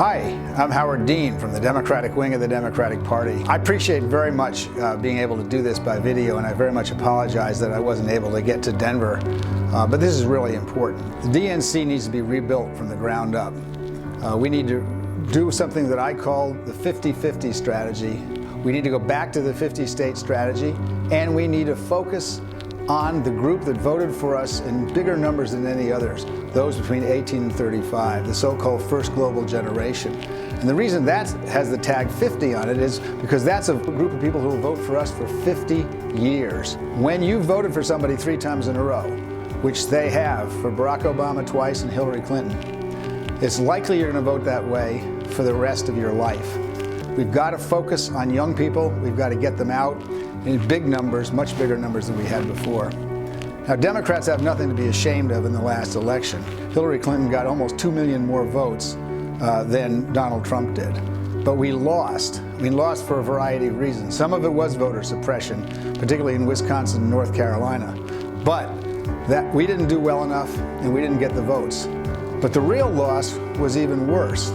Hi, I'm Howard Dean from the Democratic wing of the Democratic Party. I appreciate very much being able to do this by video, and I very much apologize that I wasn't able to get to Denver, but this is really important. The DNC needs to be rebuilt from the ground up. We need to do something that I call the 50-50 strategy. We need to go back to the 50-state strategy, and we need to focus on the group that voted for us in bigger numbers than any others, those between 18 and 35, the so-called first global generation. And the reason that has the tag 50 on it is because that's a group of people who will vote for us for 50 years. When you voted for somebody 3 times in a row, which they have for Barack Obama twice and Hillary Clinton, it's likely you're going to vote that way for the rest of your life. We've got to focus on young people. We've got to get them out in big numbers, much bigger numbers than we had before. Now, Democrats have nothing to be ashamed of in the last election. Hillary Clinton got almost 2 million more votes than Donald Trump did. But we lost. We lost for a variety of reasons. Some of it was voter suppression, particularly in Wisconsin and North Carolina. But that we didn't do well enough, and we didn't get the votes. But the real loss was even worse.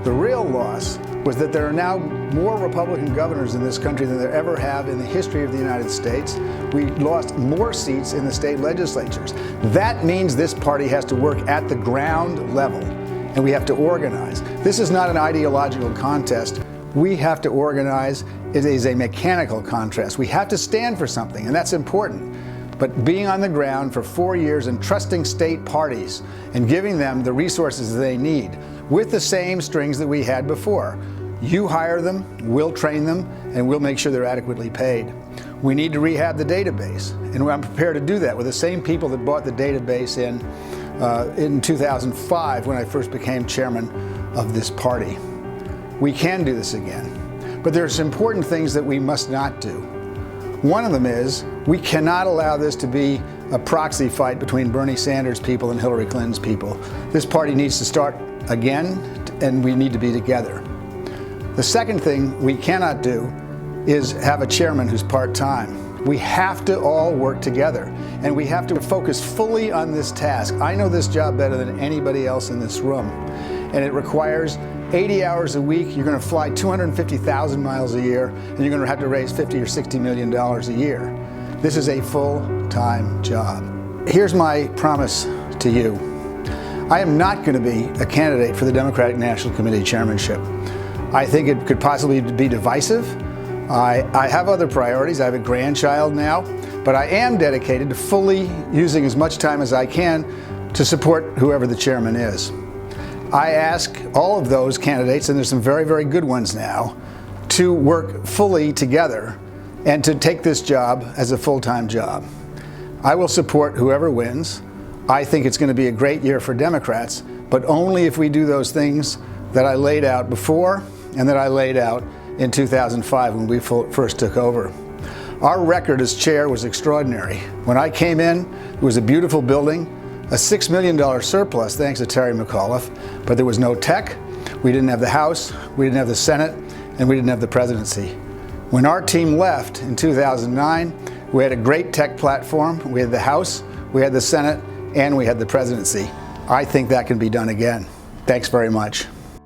The real loss was that there are now more Republican governors in this country than there ever have in the history of the United States. We lost more seats in the state legislatures. That means this party has to work at the ground level, and we have to organize. This is not an ideological contest. We have to organize. It is a mechanical contest. We have to stand for something, and that's important. But being on the ground for 4 years and trusting state parties and giving them the resources they need with the same strings that we had before. You hire them, we'll train them, and we'll make sure they're adequately paid. We need to rehab the database, and I'm prepared to do that with the same people that bought the database in 2005 when I first became chairman of this party. We can do this again, but there's important things that we must not do. One of them is we cannot allow this to be a proxy fight between Bernie Sanders' people and Hillary Clinton's people. This party needs to start again, and we need to be together. The second thing we cannot do is have a chairman who's part-time. We have to all work together, and we have to focus fully on this task. I know this job better than anybody else in this room, and it requires 80 hours a week. You're going to fly 250,000 miles a year, and you're going to have to raise $50 or $60 million a year. This is a full-time job. Here's my promise to you. I am not going to be a candidate for the Democratic National Committee chairmanship. I think it could possibly be divisive. I have other priorities. I have a grandchild now, but I am dedicated to fully using as much time as I can to support whoever the chairman is. I ask all of those candidates, and there's some very, very good ones now, to work fully together and to take this job as a full-time job. I will support whoever wins. I think it's going to be a great year for Democrats, but only if we do those things that I laid out before and that I laid out in 2005 when we first took over. Our record as chair was extraordinary. When I came in, it was a beautiful building, a $6 million surplus thanks to Terry McAuliffe, but there was no tech, we didn't have the House, we didn't have the Senate, and we didn't have the presidency. When our team left in 2009, we had a great tech platform. We had the House, we had the Senate, and we had the presidency. I think that can be done again. Thanks very much.